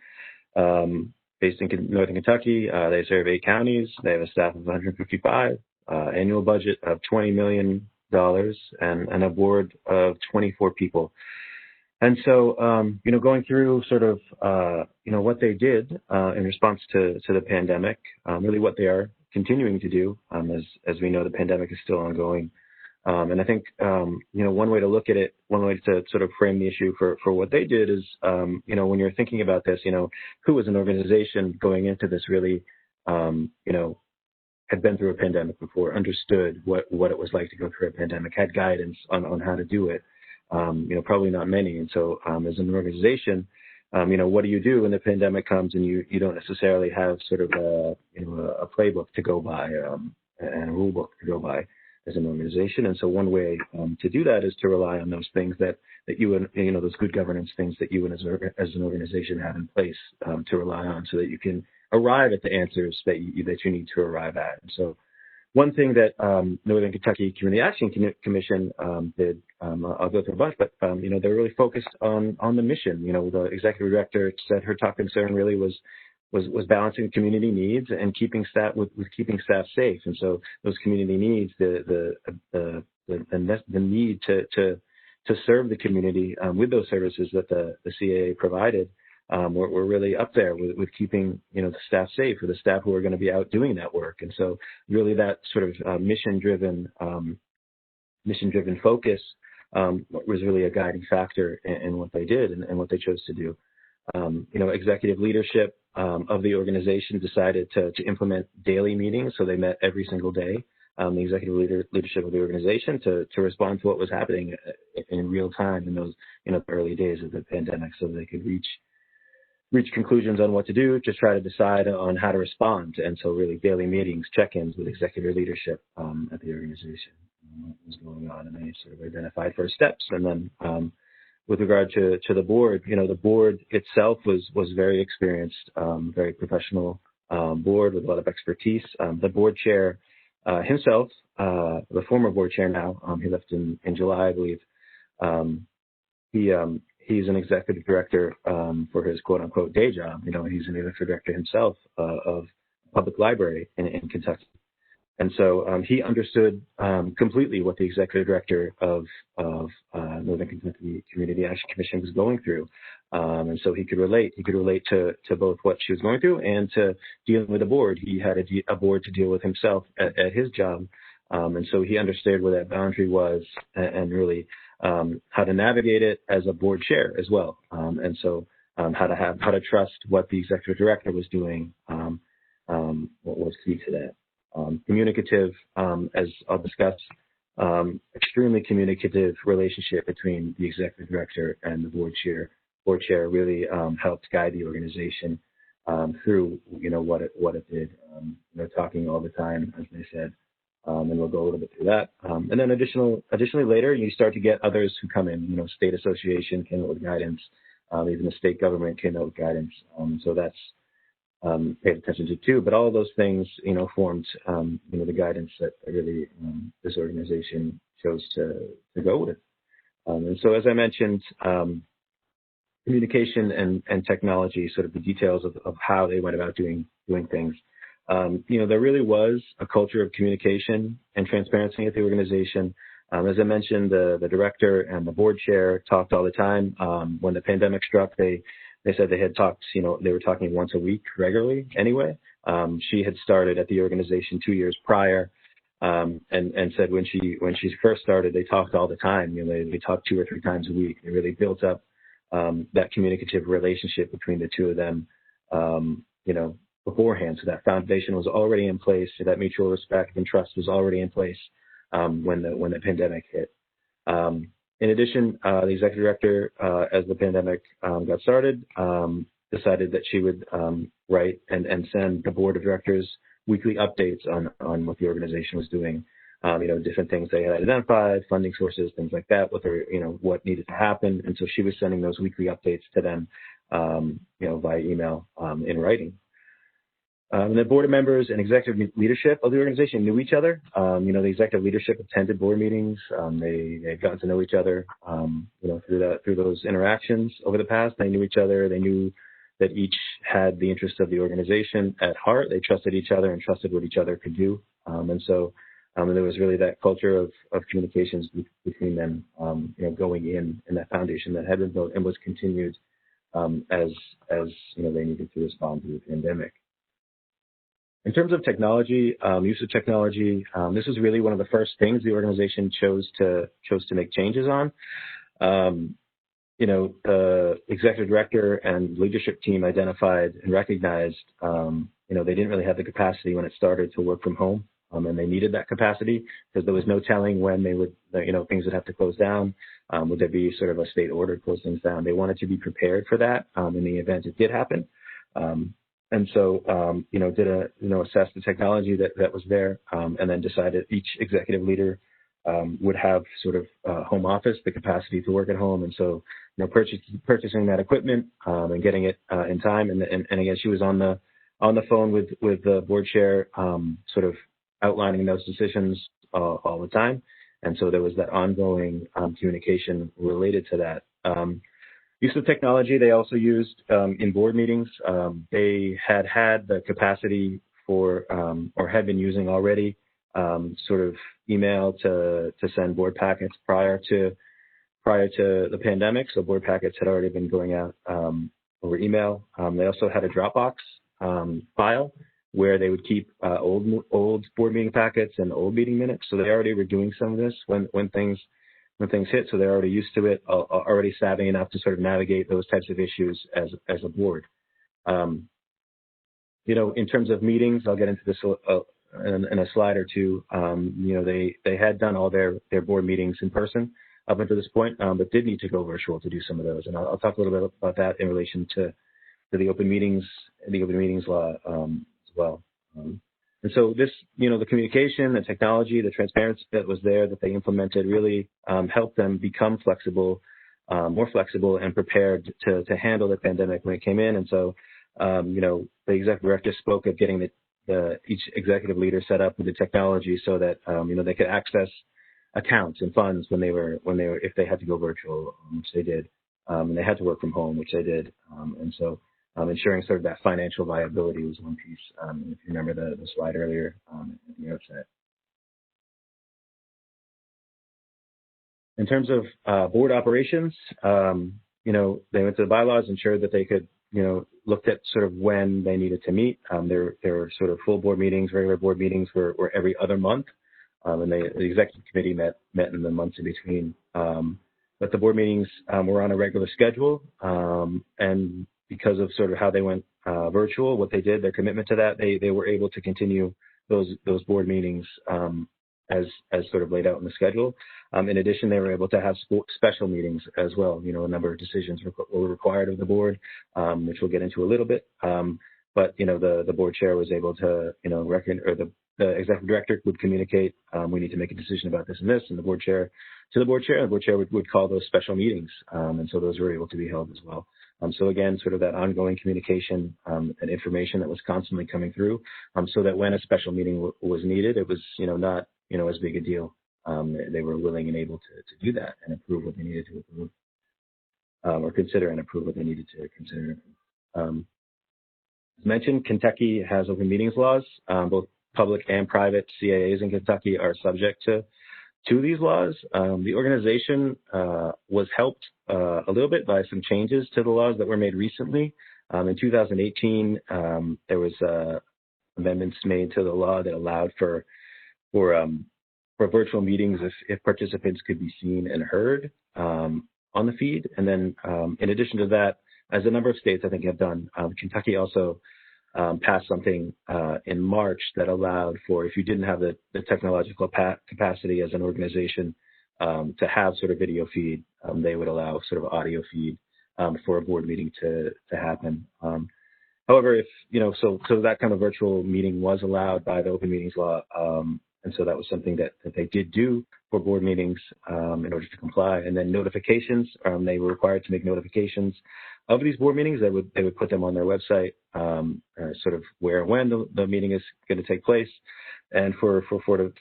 based in northern Kentucky. They serve 8 counties. They have a staff of 155, annual budget of $20 million, and a board of 24 people. And so, going through sort of, what they did in response to the pandemic, really what they are continuing to do, as we know, the pandemic is still ongoing. And I think, one way to look at it, one way to sort of frame the issue for what they did is, when you're thinking about this, who as an organization going into this really, had been through a pandemic before, understood what it was like to go through a pandemic, had guidance on how to do it. Probably not many. And so, as an organization, what do you do when the pandemic comes and you don't necessarily have sort of a playbook to go by, and a rule book to go by as an organization? And so one way to do that is to rely on those things that you and, those good governance things that you and as an organization have in place to rely on, so that you can arrive at the answers that you need to arrive at. And so one thing that Northern Kentucky Community Action Commission did, I'll go through a bunch, but they're really focused on the mission. The executive director said her top concern really was balancing community needs and keeping staff with keeping staff safe. And so those community needs, the need to serve the community with those services that the CAA provided, were really up there with keeping, the staff safe, or the staff who are going to be out doing that work. And so really that sort of mission-driven focus was really a guiding factor in what they did and what they chose to do. Executive leadership of the organization decided to implement daily meetings, so they met every single day. The executive leadership of the organization to respond to what was happening in real time in those early days of the pandemic, so they could reach conclusions on what to do, just try to decide on how to respond. And so really daily meetings, check-ins with executive leadership at the organization, what was going on, and they sort of identified first steps. And then with regard to the board, the board itself was very experienced, very professional board with a lot of expertise. The board chair himself, the former board chair now, he left in July, I believe. He's an executive director for his quote-unquote day job. He's an executive director himself of public library in Kentucky. And so he understood completely what the executive director of Northern Kentucky Community Action Commission was going through. And so he could relate. He could relate to both what she was going through and to dealing with a board. He had a board to deal with himself at his job. And so he understood where that boundary was and really how to navigate it as a board chair as well. And so how to trust what the executive director was doing, what was key to that. Communicative, as I'll discuss, extremely communicative relationship between the executive director and the board chair. Board chair really helped guide the organization through, what it did. Talking all the time, as they said, and we'll go a little bit through that. And then additionally later, you start to get others who come in. State association came out with guidance, even the state government came out with guidance. So that's paid attention to too. But all of those things, formed, the guidance that really this organization chose to go with. And so, as I mentioned, communication and technology, sort of the details of how they went about doing things. There really was a culture of communication and transparency at the organization. As I mentioned, the director and the board chair talked all the time. When the pandemic struck, they said they had talked, they were talking once a week regularly anyway. She had started at the organization 2 years prior, and said when she first started, they talked all the time. They talked 2 or 3 times a week. They really built up that communicative relationship between the two of them, beforehand. So that foundation was already in place. So that mutual respect and trust was already in place when the pandemic hit. In addition, the executive director, as the pandemic got started, decided that she would write and send the board of directors weekly updates on what the organization was doing. Different things they had identified, funding sources, things like that, what needed to happen. And so she was sending those weekly updates to them, via email, in writing. The board members and executive leadership of the organization knew each other. The executive leadership attended board meetings. They had gotten to know each other, through those interactions over the past. They knew each other. They knew that each had the interest of the organization at heart. They trusted each other and trusted what each other could do. And so there was really that culture of communications between them, going in, and that foundation that had been built and was continued as they needed to respond to the pandemic. In terms of technology, use of technology, this was really one of the first things the organization chose to make changes on. The executive director and leadership team identified and recognized, they didn't really have the capacity when it started to work from home, and they needed that capacity because there was no telling when they would, things would have to close down. Would there be sort of a state order to close things down? They wanted to be prepared for that in the event it did happen. And so, assess the technology that was there, and then decided each executive leader would have sort of home office, the capacity to work at home. And so, purchasing that equipment and getting it in time. And again, she was on the phone with the board chair, sort of outlining those decisions all the time. And so there was that ongoing communication related to that. Use of technology, they also used in board meetings. They had the capacity for, or had been using already, sort of email to send board packets prior to the pandemic. So board packets had already been going out over email. They also had a Dropbox file where they would keep old board meeting packets and old meeting minutes. So they already were doing some of this when things hit. So they're already used to it, already savvy enough to sort of navigate those types of issues as a board. In terms of meetings, I'll get into this in a slide or two. They had done all their board meetings in person up until this point, but did need to go virtual to do some of those. And I'll talk a little bit about that in relation to the open meetings law as well. And so this, the communication, the technology, the transparency that was there that they implemented really helped them become more flexible and prepared to handle the pandemic when it came in. And so, the executive director spoke of getting each executive leader set up with the technology so that, they could access accounts and funds if they had to go virtual, which they did. And they had to work from home, which they did. And so, ensuring sort of that financial viability was one piece. If you remember the slide earlier at the outset. In terms of board operations, they went to the bylaws, ensured that they could, looked at sort of when they needed to meet. There were sort of full board meetings, regular board meetings were every other month, and the executive committee met in the months in between. But the board meetings were on a regular schedule, and because of sort of how they went virtual, what they did, their commitment to that, they were able to continue those board meetings as sort of laid out in the schedule. In addition, they were able to have special meetings as well. A number of decisions were required of the board, which we'll get into a little bit. But the board chair was able to the executive director would communicate, we need to make a decision about this and this, and the board chair would call those special meetings, and so those were able to be held as well. So again, sort of that ongoing communication and information that was constantly coming through, so that when a special meeting was needed, it was not as big a deal. They were willing and able to do that and approve what they needed to approve, or consider and approve what they needed to consider. As mentioned, Kentucky has open meetings laws. Both public and private CAAs in Kentucky are subject to these laws. The organization was helped a little bit by some changes to the laws that were made recently. In 2018, there was amendments made to the law that allowed for virtual meetings if participants could be seen and heard on the feed. And then in addition to that, as a number of states I think have done, Kentucky also passed something in March that allowed for, if you didn't have the technological capacity as an organization to have sort of video feed, they would allow sort of audio feed for a board meeting to happen. However, if so that kind of virtual meeting was allowed by the open meetings law, and so that was something that they did do for board meetings in order to comply. And then notifications, they were required to make notifications of these board meetings. They would put them on their website, sort of where and when the meeting is going to take place, and for sort of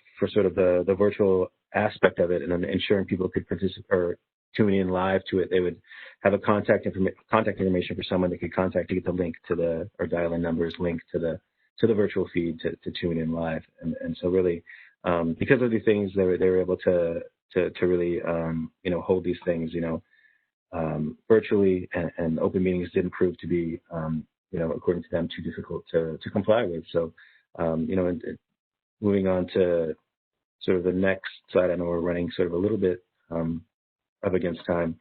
the virtual aspect of it, and then ensuring people could participate or tune in live to it, they would have a contact information for someone they could contact to get the link to the, or dial-in numbers linked to the virtual feed to tune in live. And so really, because of these things, they were able to really, hold these things, virtually, and open meetings didn't prove to be, according to them, too difficult to comply with. So, and moving on to sort of the next slide, I know we're running sort of a little bit up against time.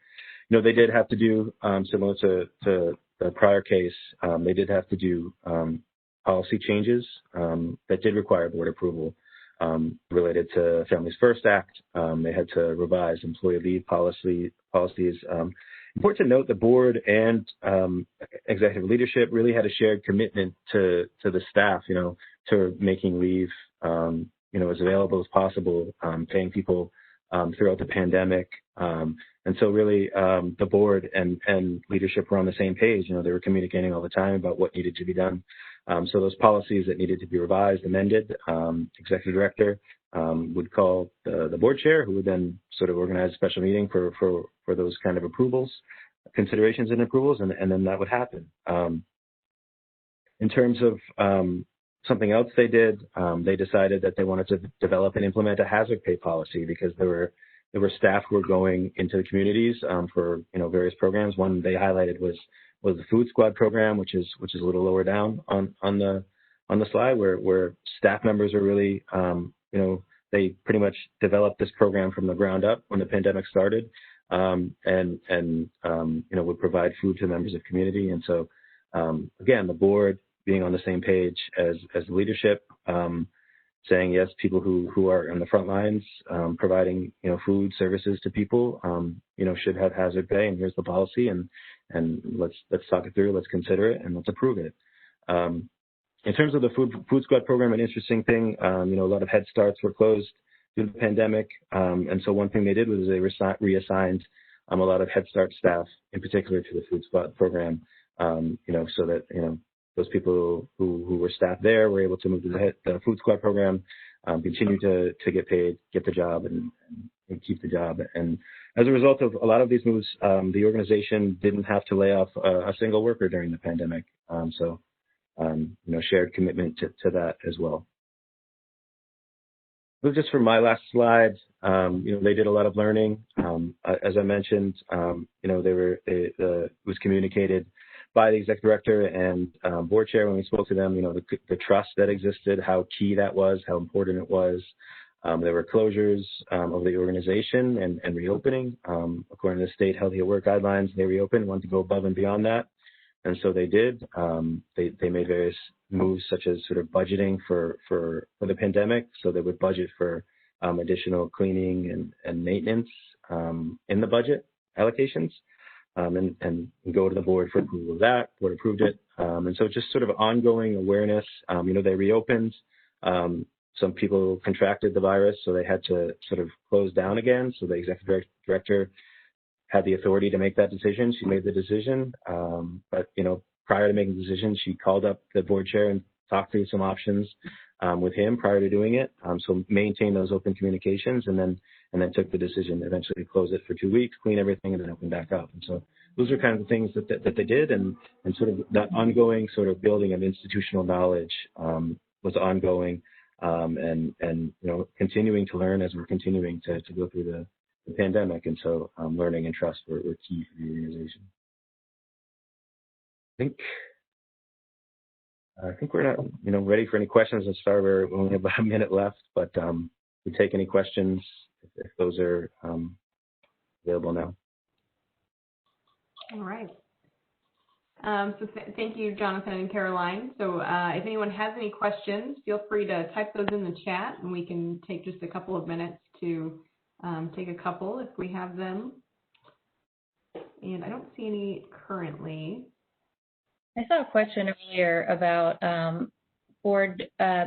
They did have to do, similar to the prior case, they did have to do policy changes that did require board approval related to Families First Act. They had to revise employee leave policies. Important to note, the board and executive leadership really had a shared commitment to the staff, to making leave, as available as possible, paying people throughout the pandemic. And so really the board and leadership were on the same page. They were communicating all the time about what needed to be done. So those policies that needed to be revised, amended, executive director would call the board chair, who would then sort of organize a special meeting for those kind of approvals, considerations and approvals, and then that would happen. In terms of something else they did, they decided that they wanted to develop and implement a hazard pay policy, because there were staff who were going into the communities for various programs. One they highlighted was the Food Squad program, which is a little lower down on the slide, where staff members are really they pretty much developed this program from the ground up when the pandemic started, and would provide food to members of community. And so again, the board being on the same page as the leadership, saying yes, people who are on the front lines providing food services to people should have hazard pay, and here's the policy, and let's talk it through, let's consider it, and let's approve it. In terms of the Food Squad program, an interesting thing, a lot of Head Starts were closed due to the pandemic, and so one thing they did was they reassigned a lot of Head Start staff, in particular, to the Food Squad program, so that those people who were staff there were able to move to the Food Squad program, continue to get paid, get the job, and keep the job. And as a result of a lot of these moves, the organization didn't have to lay off a single worker during the pandemic. So shared commitment to that as well. So just for my last slide, they did a lot of learning. As I mentioned, it was communicated by the executive director and board chair when we spoke to them, the trust that existed, how key that was, how important it was. There were closures of the organization and reopening. According to the state healthy at work guidelines, they reopened, wanted to go above and beyond that. And so they did. They made various moves, such as sort of budgeting for the pandemic. So they would budget for additional cleaning and maintenance in the budget allocations. And go to the board for approval of that. Board approved it. And so just sort of ongoing awareness. They reopened. Some people contracted the virus, so they had to sort of close down again. So the executive director had the authority to make that decision. She made the decision. But, prior to making the decision, she called up the board chair and talked through some options with him prior to doing it. So maintain those open communications, and then took the decision eventually to close it for 2 weeks, clean everything, and then open back up. And so those are kind of the things that they did, and sort of that ongoing sort of building of institutional knowledge was ongoing, and continuing to learn as we're continuing to go through the pandemic. And so learning and trust were key for the organization. I think we're not, ready for any questions. I'm sorry, we only have about a minute left, but we take any questions if those are available now. All right. So thank you, Jonathan and Caroline. So if anyone has any questions, feel free to type those in the chat, and we can take just a couple of minutes to take a couple if we have them. And I don't see any currently. I saw a question earlier about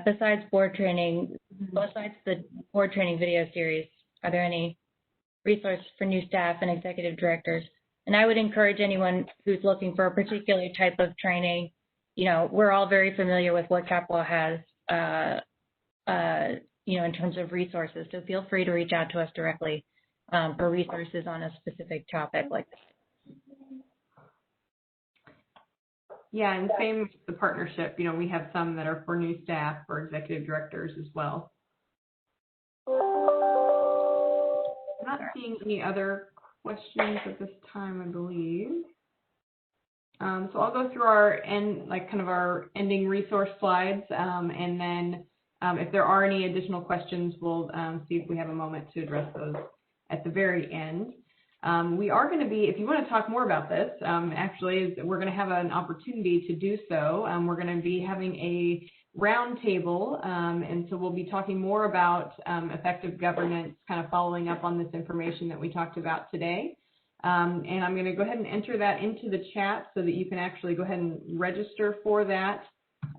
besides board training, besides the board training video series, are there any resources for new staff and executive directors? And I would encourage anyone who's looking for a particular type of training. We're all very familiar with what CAPLAW has, in terms of resources. So feel free to reach out to us directly for resources on a specific topic like that. Yeah, and same with the partnership. You know, we have some that are for new staff, for executive directors as well. I'm not seeing any other questions at this time, I believe. So I'll go through our our ending resource slides, and then if there are any additional questions, we'll see if we have a moment to address those at the very end. We are going to be, if you want to talk more about this, actually, we're going to have an opportunity to do so. We're going to be having a roundtable, and so we'll be talking more about effective governance, kind of following up on this information that we talked about today. And I'm going to go ahead and enter that into the chat so that you can actually go ahead and register for that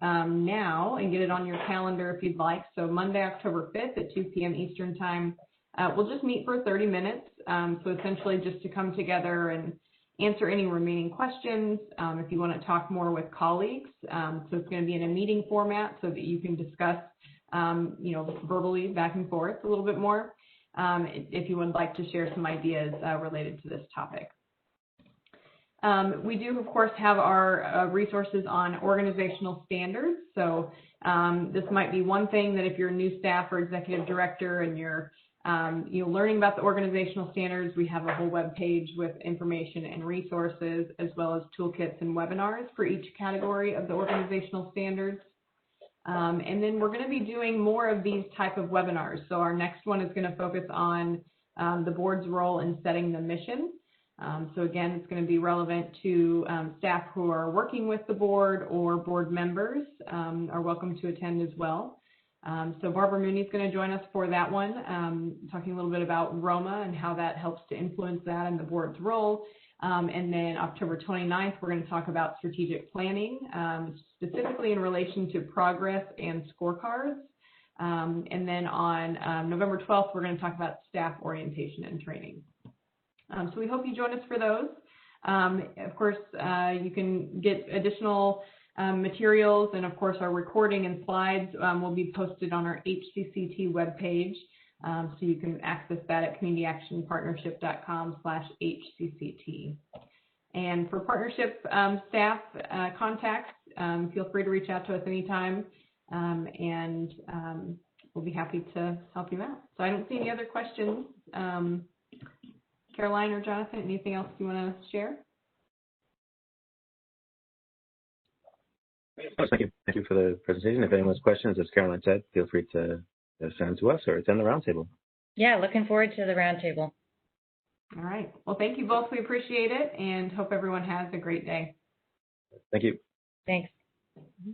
now and get it on your calendar if you'd like. So Monday, October 5th at 2 p.m. Eastern Time. We'll just meet for 30 minutes, so essentially just to come together and answer any remaining questions. If you want to talk more with colleagues, so it's going to be in a meeting format so that you can discuss, verbally back and forth a little bit more. If you would like to share some ideas related to this topic. We do, of course, have our resources on organizational standards. So this might be one thing that if you're a new staff or executive director and you're learning about the organizational standards, we have a whole web page with information and resources, as well as toolkits and webinars for each category of the organizational standards. And then we're going to be doing more of these type of webinars. So our next one is going to focus on the board's role in setting the mission. So again, it's going to be relevant to staff who are working with the board, or board members are welcome to attend as well. So Barbara Mooney is going to join us for that one, talking a little bit about ROMA and how that helps to influence that and the board's role. And then October 29th, we're going to talk about strategic planning, specifically in relation to progress and scorecards. And then on November 12th, we're going to talk about staff orientation and training. So we hope you join us for those. Of course, you can get additional materials, and of course our recording and slides will be posted on our HCCT webpage, so you can access that at communityactionpartnership.com/HCCT. And for partnership staff contacts, feel free to reach out to us anytime, and we'll be happy to help you out. So I don't see any other questions. Caroline or Jonathan, anything else you want to share? Thank you. Thank you for the presentation. If anyone has questions, as Caroline said, feel free to send to us or attend the roundtable. Yeah, looking forward to the roundtable. All right. Well, thank you both. We appreciate it, and hope everyone has a great day. Thank you. Thanks. Mm-hmm.